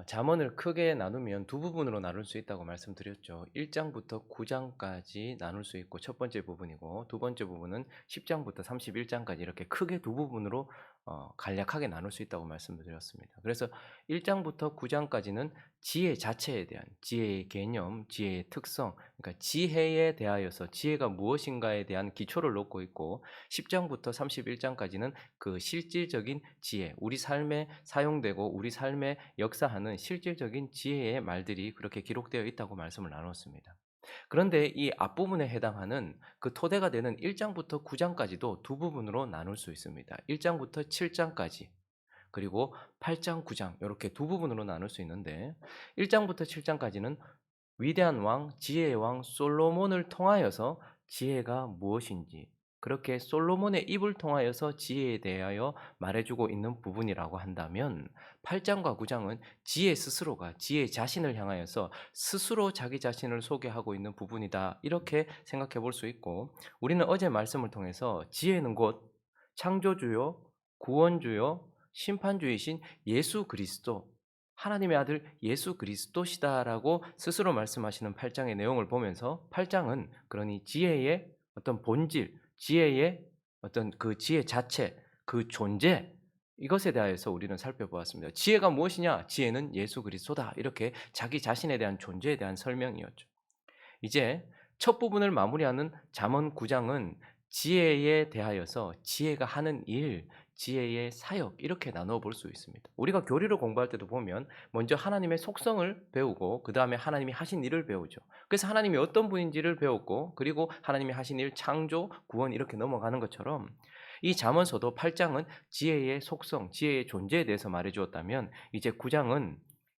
잠언을 크게 나누면 두 부분으로 나눌 수 있다고 말씀드렸죠. 1장부터 9장까지 나눌 수 있고 첫 번째 부분이고, 두 번째 부분은 10장부터 31장까지 이렇게 크게 두 부분으로 간략하게 나눌 수 있다고 말씀드렸습니다. 그래서 1장부터 9장까지는 지혜 자체에 대한, 지혜의 개념, 지혜의 특성, 그러니까 지혜에 대하여서 지혜가 무엇인가에 대한 기초를 놓고 있고, 10장부터 31장까지는 그 실질적인 지혜, 우리 삶에 사용되고 우리 삶에 역사하는 실질적인 지혜의 말들이 그렇게 기록되어 있다고 말씀을 나눴습니다. 그런데 이 앞부분에 해당하는 그 토대가 되는 1장부터 9장까지도 두 부분으로 나눌 수 있습니다. 1장부터 7장까지, 그리고 8장, 9장 이렇게 두 부분으로 나눌 수 있는데, 1장부터 7장까지는 위대한 왕, 지혜의 왕 솔로몬을 통하여서 지혜가 무엇인지, 그렇게 솔로몬의 입을 통하여서 지혜에 대하여 말해주고 있는 부분이라고 한다면, 8장과 9장은 지혜 스스로가 지혜 자신을 향하여서 스스로 자기 자신을 소개하고 있는 부분이다, 이렇게 생각해 볼 수 있고, 우리는 어제 말씀을 통해서 지혜는 곧 창조주요, 구원주요, 심판주이신 예수 그리스도, 하나님의 아들 예수 그리스도시다라고 스스로 말씀하시는 8장의 내용을 보면서, 8장은 그러니 지혜의 어떤 본질, 지혜의 어떤 그 지혜 자체, 그 존재, 이것에 대해서 우리는 살펴보았습니다. 지혜가 무엇이냐? 지혜는 예수 그리스도다. 이렇게 자기 자신에 대한 존재에 대한 설명이었죠. 이제 첫 부분을 마무리하는 잠언 9장은 지혜에 대하여서 지혜가 하는 일, 지혜의 사역, 이렇게 나눠 볼 수 있습니다. 우리가 교리를 공부할 때도 보면 먼저 하나님의 속성을 배우고 그 다음에 하나님이 하신 일을 배우죠. 그래서 하나님이 어떤 분인지를 배웠고, 그리고 하나님이 하신 일, 창조, 구원, 이렇게 넘어가는 것처럼 이 잠언서도 8장은 지혜의 속성, 지혜의 존재에 대해서 말해 주었다면, 이제 9장은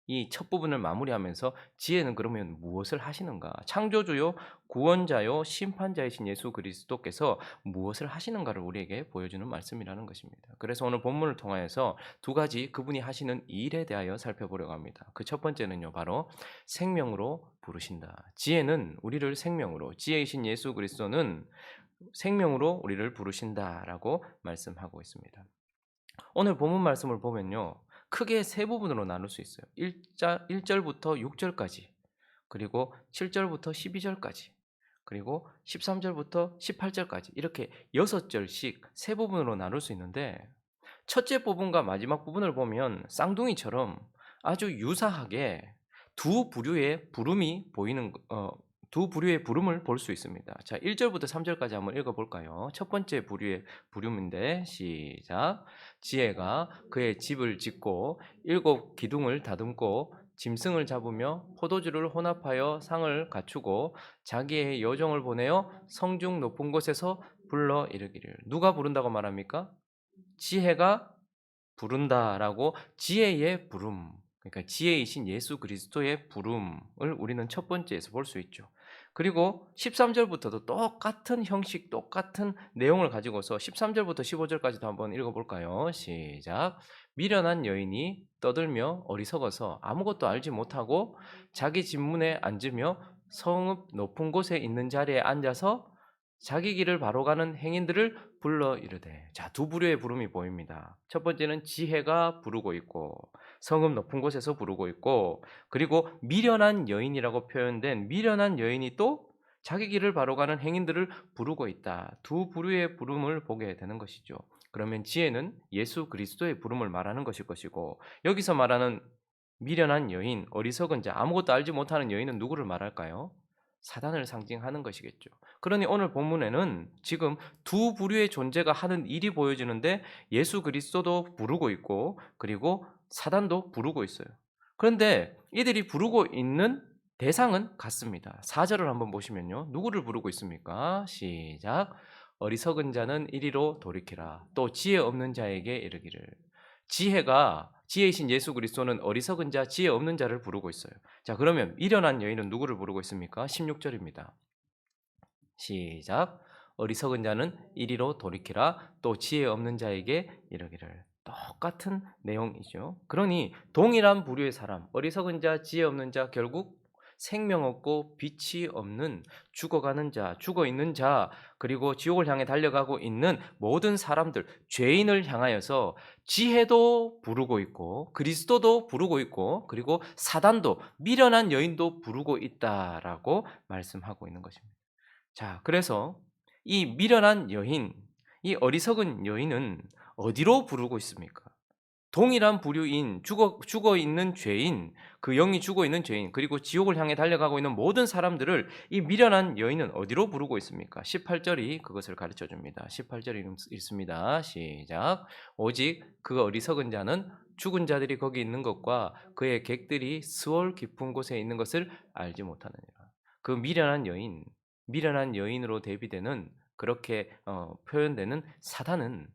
이 첫 부분을 마무리하면서 지혜는 그러면 무엇을 하시는가? 창조주요, 구원자요, 심판자이신 예수 그리스도께서 무엇을 하시는가를 우리에게 보여주는 말씀이라는 것입니다. 그래서 오늘 본문을 통하여서 두 가지 그분이 하시는 일에 대하여 살펴보려고 합니다. 그 첫 번째는요, 바로 생명으로 부르신다. 지혜는 우리를 생명으로, 지혜이신 예수 그리스도는 생명으로 우리를 부르신다라고 말씀하고 있습니다. 오늘 본문 말씀을 보면요, 크게 세 부분으로 나눌 수 있어요. 1절부터 6절까지, 그리고 7절부터 12절까지, 그리고 13절부터 18절까지, 이렇게 6절씩 세 부분으로 나눌 수 있는데, 첫째 부분과 마지막 부분을 보면 쌍둥이처럼 아주 유사하게 두 부류의 부름이 보이는 두 부류의 부름을 볼 수 있습니다. 자, 1절부터 3절까지 한번 읽어 볼까요? 첫 번째 부류의 부름인데, 시작. 지혜가 그의 집을 짓고 일곱 기둥을 다듬고 짐승을 잡으며 포도주를 혼합하여 상을 갖추고 자기의 여종을 보내어 성중 높은 곳에서 불러 이르기를. 누가 부른다고 말합니까? 지혜가 부른다라고, 지혜의 부름, 그러니까 지혜이신 예수 그리스도의 부름을 우리는 첫 번째에서 볼 수 있죠. 그리고 13절부터도 똑같은 형식, 똑같은 내용을 가지고서 13절부터 15절까지도 한번 읽어볼까요? 시작. 미련한 여인이 떠들며 어리석어서 아무것도 알지 못하고 자기 집문에 앉으며 성읍 높은 곳에 있는 자리에 앉아서 자기 길을 바로 가는 행인들을 불러 이르되. 자, 두 부류의 부름이 보입니다. 첫 번째는 지혜가 부르고 있고, 성읍 높은 곳에서 부르고 있고, 그리고 미련한 여인이라고 표현된 미련한 여인이 또 자기 길을 바로 가는 행인들을 부르고 있다. 두 부류의 부름을 보게 되는 것이죠. 그러면 지혜는 예수 그리스도의 부름을 말하는 것일 것이고, 여기서 말하는 미련한 여인, 어리석은 자, 아무것도 알지 못하는 여인은 누구를 말할까요? 사단을 상징하는 것이겠죠. 그러니 오늘 본문에는 지금 두 부류의 존재가 하는 일이 보여지는데, 예수 그리스도도 부르고 있고 그리고 사단도 부르고 있어요. 그런데 이들이 부르고 있는 대상은 같습니다. 4절을 한번 보시면요, 누구를 부르고 있습니까? 시작. 어리석은 자는 이리로 돌이키라. 또 지혜 없는 자에게 이르기를. 지혜이신 예수 그리스도는 어리석은 자, 지혜 없는 자를 부르고 있어요. 자, 그러면 미련한 여인은 누구를 부르고 있습니까? 16절입니다. 시작. 어리석은 자는 이리로 돌이키라. 또 지혜 없는 자에게 이르기를. 똑같은 내용이죠. 그러니 동일한 부류의 사람, 어리석은 자, 지혜 없는 자, 결국 생명 없고 빛이 없는 죽어가는 자, 죽어 있는 자, 그리고 지옥을 향해 달려가고 있는 모든 사람들, 죄인을 향하여서 지혜도 부르고 있고 그리스도도 부르고 있고 그리고 사단도 미련한 여인도 부르고 있다라고 말씀하고 있는 것입니다. 자, 그래서 이 미련한 여인, 이 어리석은 여인은 어디로 부르고 있습니까? 동일한 부류인 죽어 있는 죄인, 그 영이 죽어 있는 죄인, 그리고 지옥을 향해 달려가고 있는 모든 사람들을 이 미련한 여인은 어디로 부르고 있습니까? 18절이 그것을 가르쳐 줍니다. 18절이 읽습니다. 시작. 오직 그 어리석은 자는 죽은 자들이 거기 있는 것과 그의 객들이 스올 깊은 곳에 있는 것을 알지 못하느니라. 그 미련한 여인으로 대비되는 그렇게 표현되는 사단은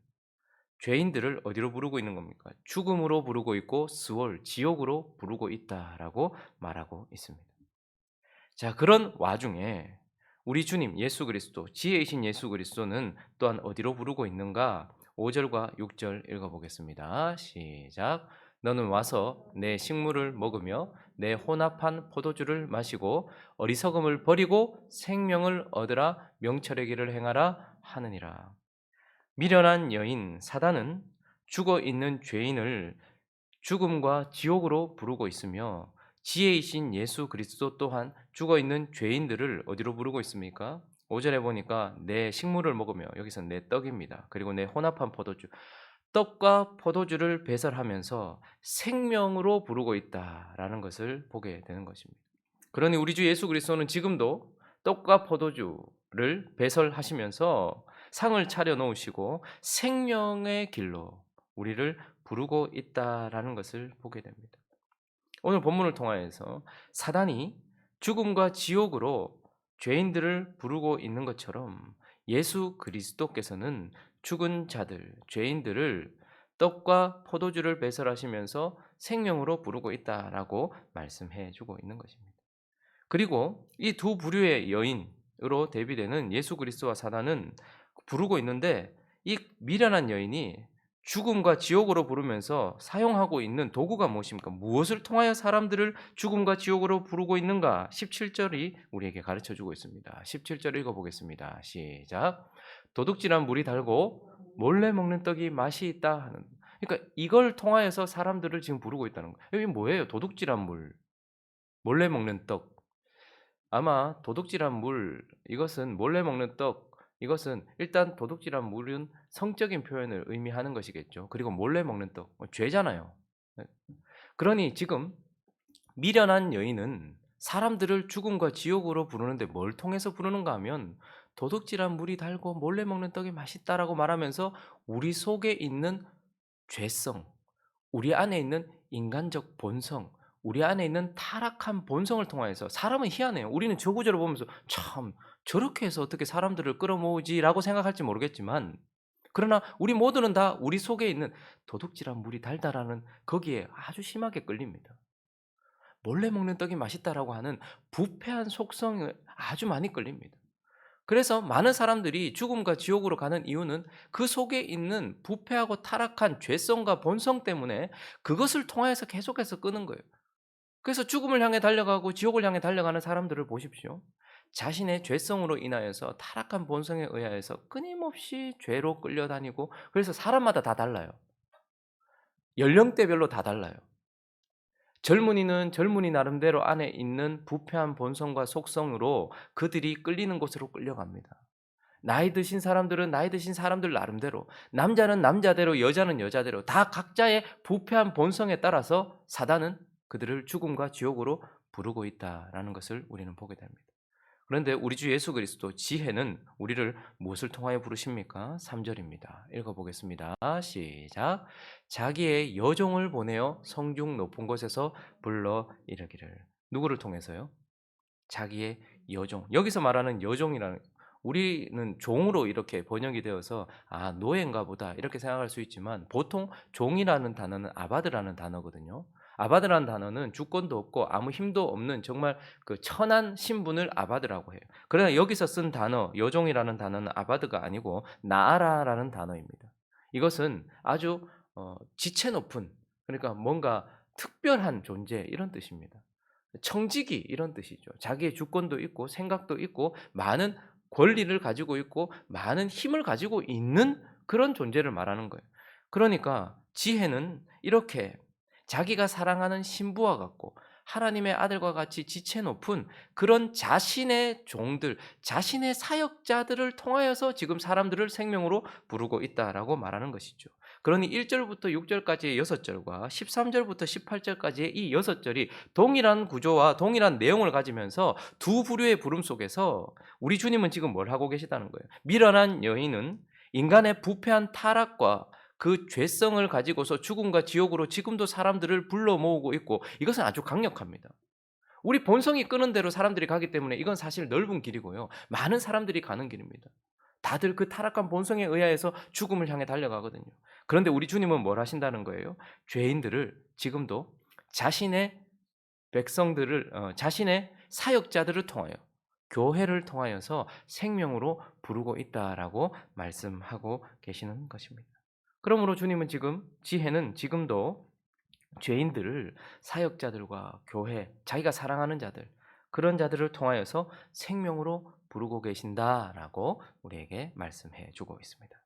죄인들을 어디로 부르고 있는 겁니까? 죽음으로 부르고 있고 스월, 지옥으로 부르고 있다라고 말하고 있습니다. 자, 그런 와중에 우리 주님 예수 그리스도, 지혜이신 예수 그리스도는 또한 어디로 부르고 있는가? 5절과 6절 읽어보겠습니다. 시작. 너는 와서 내 식물을 먹으며 내 혼합한 포도주를 마시고 어리석음을 버리고 생명을 얻으라, 명철의 길을 행하라 하느니라. 미련한 여인 사단은 죽어 있는 죄인을 죽음과 지옥으로 부르고 있으며 지혜이신 예수 그리스도 또한 죽어 있는 죄인들을 어디로 부르고 있습니까? 5절에 보니까 내 식물을 먹으며, 여기서 내 떡입니다. 그리고 내 혼합한 포도주, 떡과 포도주를 배설하면서 생명으로 부르고 있다라는 것을 보게 되는 것입니다. 그러니 우리 주 예수 그리스도는 지금도 떡과 포도주를 배설하시면서 상을 차려 놓으시고 생명의 길로 우리를 부르고 있다라는 것을 보게 됩니다. 오늘 본문을 통하여서 사단이 죽음과 지옥으로 죄인들을 부르고 있는 것처럼 예수 그리스도께서는 죽은 자들, 죄인들을 떡과 포도주를 배설하시면서 생명으로 부르고 있다라고 말씀해 주고 있는 것입니다. 그리고 이 두 부류의 여인으로 대비되는 예수 그리스도와 사단은 부르고 있는데, 이 미련한 여인이 죽음과 지옥으로 부르면서 사용하고 있는 도구가 무엇입니까? 무엇을 통하여 사람들을 죽음과 지옥으로 부르고 있는가? 17절이 우리에게 가르쳐 주고 있습니다. 17절 읽어보겠습니다. 시작. 도둑질한 물이 달고 몰래 먹는 떡이 맛이 있다 하는. 그러니까 이걸 통하여서 사람들을 지금 부르고 있다는 거예요. 여기 뭐예요? 도둑질한 물, 몰래 먹는 떡. 아마 도둑질한 물, 이것은 몰래 먹는 떡, 이것은 일단 도둑질한 물은 성적인 표현을 의미하는 것이겠죠. 그리고 몰래 먹는 떡, 죄잖아요. 네. 그러니 지금 미련한 여인은 사람들을 죽음과 지옥으로 부르는데 뭘 통해서 부르는가 하면 도둑질한 물이 달고 몰래 먹는 떡이 맛있다라고 말하면서 우리 속에 있는 죄성, 우리 안에 있는 인간적 본성, 우리 안에 있는 타락한 본성을 통하여서, 사람은 희한해요. 우리는 저 구절을 보면서 참 저렇게 해서 어떻게 사람들을 끌어모으지라고 생각할지 모르겠지만, 그러나 우리 모두는 다 우리 속에 있는 도둑질한 물이 달다라는 거기에 아주 심하게 끌립니다. 몰래 먹는 떡이 맛있다라고 하는 부패한 속성에 아주 많이 끌립니다. 그래서 많은 사람들이 죽음과 지옥으로 가는 이유는 그 속에 있는 부패하고 타락한 죄성과 본성 때문에 그것을 통해서 계속해서 끄는 거예요. 그래서 죽음을 향해 달려가고 지옥을 향해 달려가는 사람들을 보십시오. 자신의 죄성으로 인하여서 타락한 본성에 의하여서 끊임없이 죄로 끌려다니고, 그래서 사람마다 다 달라요. 연령대별로 다 달라요. 젊은이는 젊은이 나름대로 안에 있는 부패한 본성과 속성으로 그들이 끌리는 곳으로 끌려갑니다. 나이 드신 사람들은 나이 드신 사람들 나름대로, 남자는 남자대로, 여자는 여자대로 다 각자의 부패한 본성에 따라서 사단은 그들을 죽음과 지옥으로 부르고 있다라는 것을 우리는 보게 됩니다. 그런데 우리 주 예수 그리스도 지혜는 우리를 무엇을 통하여 부르십니까? 3절입니다. 읽어보겠습니다. 시작. 자기의 여종을 보내어 성중 높은 곳에서 불러 이르기를. 누구를 통해서요? 자기의 여종. 여기서 말하는 여종이라는, 우리는 종으로 이렇게 번역이 되어서 노예인가 보다 이렇게 생각할 수 있지만, 보통 종이라는 단어는 아바드라는 단어거든요. 아바드라는 단어는 주권도 없고 아무 힘도 없는 정말 그 천한 신분을 아바드라고 해요. 그러나 여기서 쓴 단어 여종이라는 단어는 아바드가 아니고 나아라라는 단어입니다. 이것은 아주 지체 높은, 그러니까 뭔가 특별한 존재, 이런 뜻입니다. 청지기 이런 뜻이죠. 자기의 주권도 있고 생각도 있고 많은 권리를 가지고 있고 많은 힘을 가지고 있는 그런 존재를 말하는 거예요. 그러니까 지혜는 이렇게 자기가 사랑하는 신부와 같고 하나님의 아들과 같이 지체 높은 그런 자신의 종들, 자신의 사역자들을 통하여서 지금 사람들을 생명으로 부르고 있다라고 말하는 것이죠. 그러니 1절부터 6절까지의 6절과 13절부터 18절까지의 이 6절이 동일한 구조와 동일한 내용을 가지면서 두 부류의 부름 속에서 우리 주님은 지금 뭘 하고 계시다는 거예요. 미련한 여인은 인간의 부패한 타락과 그 죄성을 가지고서 죽음과 지옥으로 지금도 사람들을 불러 모으고 있고, 이것은 아주 강력합니다. 우리 본성이 끄는 대로 사람들이 가기 때문에 이건 사실 넓은 길이고요. 많은 사람들이 가는 길입니다. 다들 그 타락한 본성에 의하여서 죽음을 향해 달려가거든요. 그런데 우리 주님은 뭘 하신다는 거예요? 죄인들을 지금도 자신의 백성들을 자신의 사역자들을 통하여 교회를 통하여서 생명으로 부르고 있다라고 말씀하고 계시는 것입니다. 그러므로 주님은 지금 지혜는 지금도 죄인들을 사역자들과 교회, 자기가 사랑하는 자들, 그런 자들을 통하여서 생명으로 부르고 계신다라고 우리에게 말씀해 주고 있습니다.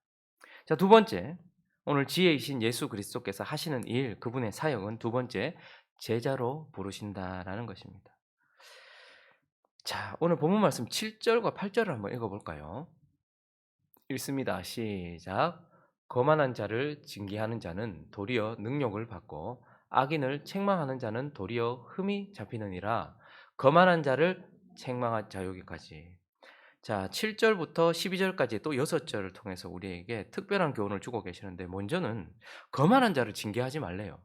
자, 두 번째, 오늘 지혜이신 예수 그리스도께서 하시는 일, 그분의 사역은 두 번째, 제자로 부르신다라는 것입니다. 자, 오늘 본문 말씀 7절과 8절을 한번 읽어볼까요? 읽습니다. 시작. 거만한 자를 징계하는 자는 도리어 능욕을 받고 악인을 책망하는 자는 도리어 흠이 잡히느니라. 거만한 자를 책망한 자, 여기까지. 자, 7절부터 12절까지 또 6절을 통해서 우리에게 특별한 교훈을 주고 계시는데, 먼저는 거만한 자를 징계하지 말래요.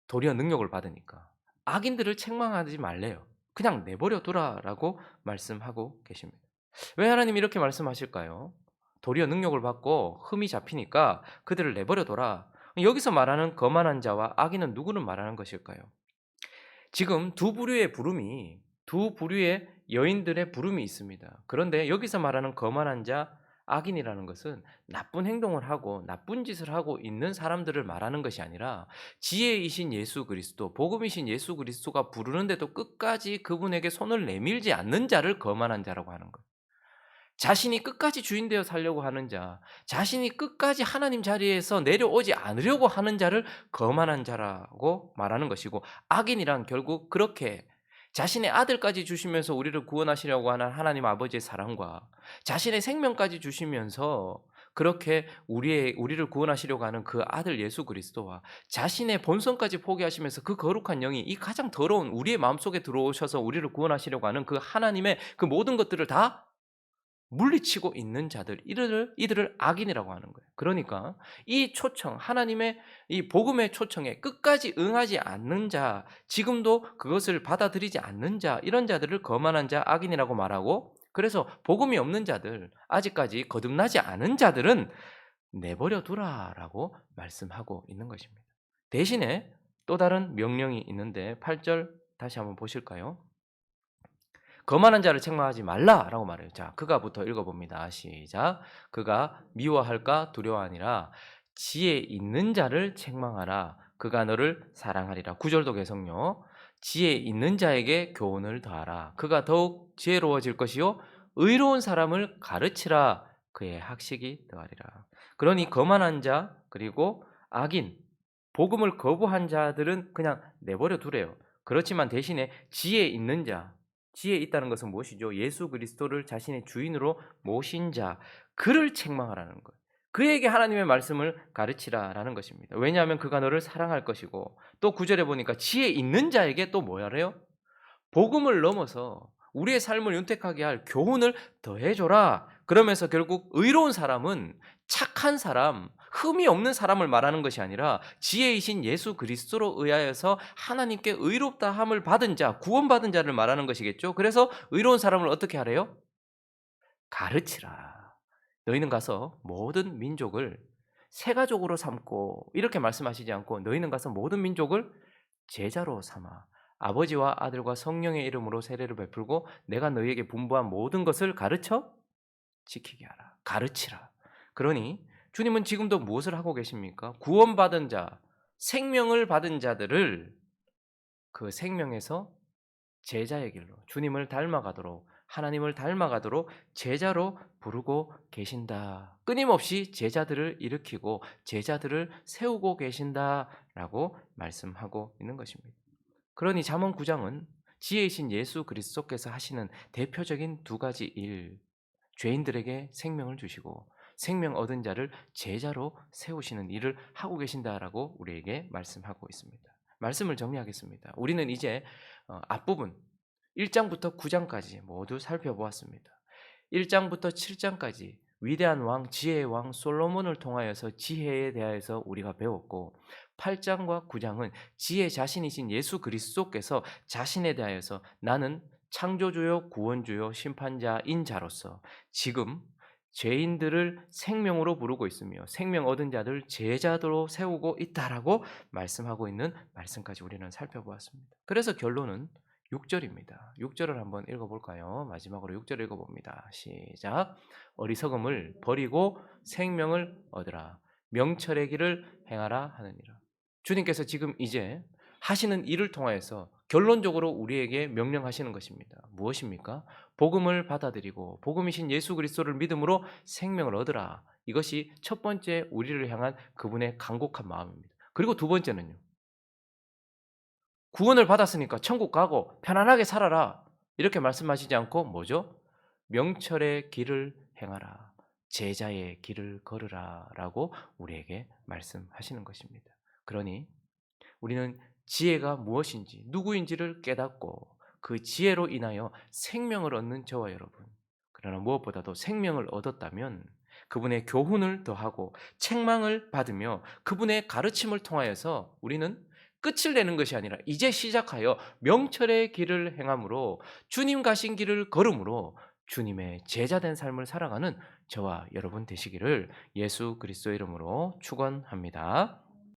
도리어 능력을 받으니까. 악인들을 책망하지 말래요. 그냥 내버려 두라라고 말씀하고 계십니다. 왜 하나님이 이렇게 말씀하실까요? 도리어 능력을 받고 흠이 잡히니까 그들을 내버려 둬라. 여기서 말하는 거만한 자와 악인은 누구를 말하는 것일까요? 지금 두 부류의 여인들의 부름이 있습니다. 그런데 여기서 말하는 거만한 자, 악인이라는 것은 나쁜 행동을 하고 나쁜 짓을 하고 있는 사람들을 말하는 것이 아니라 지혜이신 예수 그리스도, 복음이신 예수 그리스도가 부르는데도 끝까지 그분에게 손을 내밀지 않는 자를 거만한 자라고 하는 거예요. 자신이 끝까지 주인 되어 살려고 하는 자, 자신이 끝까지 하나님 자리에서 내려오지 않으려고 하는 자를 거만한 자라고 말하는 것이고, 악인이란 결국 그렇게 자신의 아들까지 주시면서 우리를 구원하시려고 하는 하나님 아버지의 사랑과 자신의 생명까지 주시면서 그렇게 우리를 구원하시려고 하는 그 아들 예수 그리스도와 자신의 본성까지 포기하시면서 그 거룩한 영이 이 가장 더러운 우리의 마음속에 들어오셔서 우리를 구원하시려고 하는 그 하나님의 그 모든 것들을 다 물리치고 있는 자들, 이들을 악인이라고 하는 거예요. 그러니까 이 초청, 하나님의 이 복음의 초청에 끝까지 응하지 않는 자, 지금도 그것을 받아들이지 않는 자, 이런 자들을 거만한 자, 악인이라고 말하고, 그래서 복음이 없는 자들, 아직까지 거듭나지 않은 자들은 내버려 두라라고 말씀하고 있는 것입니다. 대신에 또 다른 명령이 있는데 8절 다시 한번 보실까요? 거만한 자를 책망하지 말라라고 말해요. 자, 그가부터 읽어봅니다. 시작. 그가 미워할까 두려워하니라. 지혜 있는 자를 책망하라. 그가 너를 사랑하리라. 9절도 계속요. 지혜 있는 자에게 교훈을 더하라. 그가 더욱 지혜로워질 것이요 의로운 사람을 가르치라. 그의 학식이 더하리라. 그러니 거만한 자, 그리고 악인, 복음을 거부한 자들은 그냥 내버려 두래요. 그렇지만 대신에 지혜 있는 자, 지혜 있다는 것은 무엇이죠? 예수 그리스도를 자신의 주인으로 모신 자, 그를 책망하라는 거예요. 그에게 하나님의 말씀을 가르치라라는 것입니다. 왜냐하면 그가 너를 사랑할 것이고, 또 9절에 보니까 지혜 있는 자에게 또 뭐야래요? 복음을 넘어서 우리의 삶을 윤택하게 할 교훈을 더해줘라. 그러면서 결국 의로운 사람은 착한 사람, 흠이 없는 사람을 말하는 것이 아니라 지혜이신 예수 그리스도로 의하여서 하나님께 의롭다 함을 받은 자, 구원받은 자를 말하는 것이겠죠. 그래서 의로운 사람을 어떻게 하래요? 가르치라. 너희는 가서 모든 민족을 새 가족으로 삼고, 이렇게 말씀하시지 않고 너희는 가서 모든 민족을 제자로 삼아 아버지와 아들과 성령의 이름으로 세례를 베풀고 내가 너희에게 분부한 모든 것을 가르쳐 지키게 하라. 가르치라. 그러니 주님은 지금도 무엇을 하고 계십니까? 구원받은 자, 생명을 받은 자들을 그 생명에서 제자의 길로 주님을 닮아가도록 하나님을 닮아가도록 제자로 부르고 계신다. 끊임없이 제자들을 일으키고 제자들을 세우고 계신다라고 말씀하고 있는 것입니다. 그러니 잠언 9장은 지혜이신 예수 그리스도께서 하시는 대표적인 두 가지 일, 죄인들에게 생명을 주시고 생명 얻은 자를 제자로 세우시는 일을 하고 계신다라고 우리에게 말씀하고 있습니다. 말씀을 정리하겠습니다. 우리는 이제 앞부분 1장부터 9장까지 모두 살펴보았습니다. 1장부터 7장까지 위대한 왕, 지혜의 왕 솔로몬을 통하여서 지혜에 대하여서 우리가 배웠고 8장과 9장은 지혜 자신이신 예수 그리스도께서 자신에 대하여서 나는 창조주요 구원주요 심판자인 자로서 지금 죄인들을 생명으로 부르고 있으며 생명 얻은 자들 제자도로 세우고 있다라고 말씀하고 있는 말씀까지 우리는 살펴보았습니다. 그래서 결론은 6절입니다. 6절을 한번 읽어볼까요? 마지막으로 6절 읽어봅니다. 시작. 어리석음을 버리고 생명을 얻으라. 명철의 길을 행하라 하느니라. 주님께서 지금 이제 하시는 일을 통하여서 결론적으로 우리에게 명령하시는 것입니다. 무엇입니까? 복음을 받아들이고 복음이신 예수 그리스도를 믿음으로 생명을 얻으라. 이것이 첫 번째 우리를 향한 그분의 간곡한 마음입니다. 그리고 두 번째는요. 구원을 받았으니까 천국 가고 편안하게 살아라. 이렇게 말씀하시지 않고 뭐죠? 명철의 길을 행하라. 제자의 길을 걸으라라고 우리에게 말씀하시는 것입니다. 그러니 우리는 지혜가 무엇인지 누구인지를 깨닫고 그 지혜로 인하여 생명을 얻는 저와 여러분. 그러나 무엇보다도 생명을 얻었다면 그분의 교훈을 더하고 책망을 받으며 그분의 가르침을 통하여서 우리는 끝을 내는 것이 아니라 이제 시작하여 명철의 길을 행함으로 주님 가신 길을 걸음으로 주님의 제자된 삶을 살아가는 저와 여러분 되시기를 예수 그리스도의 이름으로 축원합니다.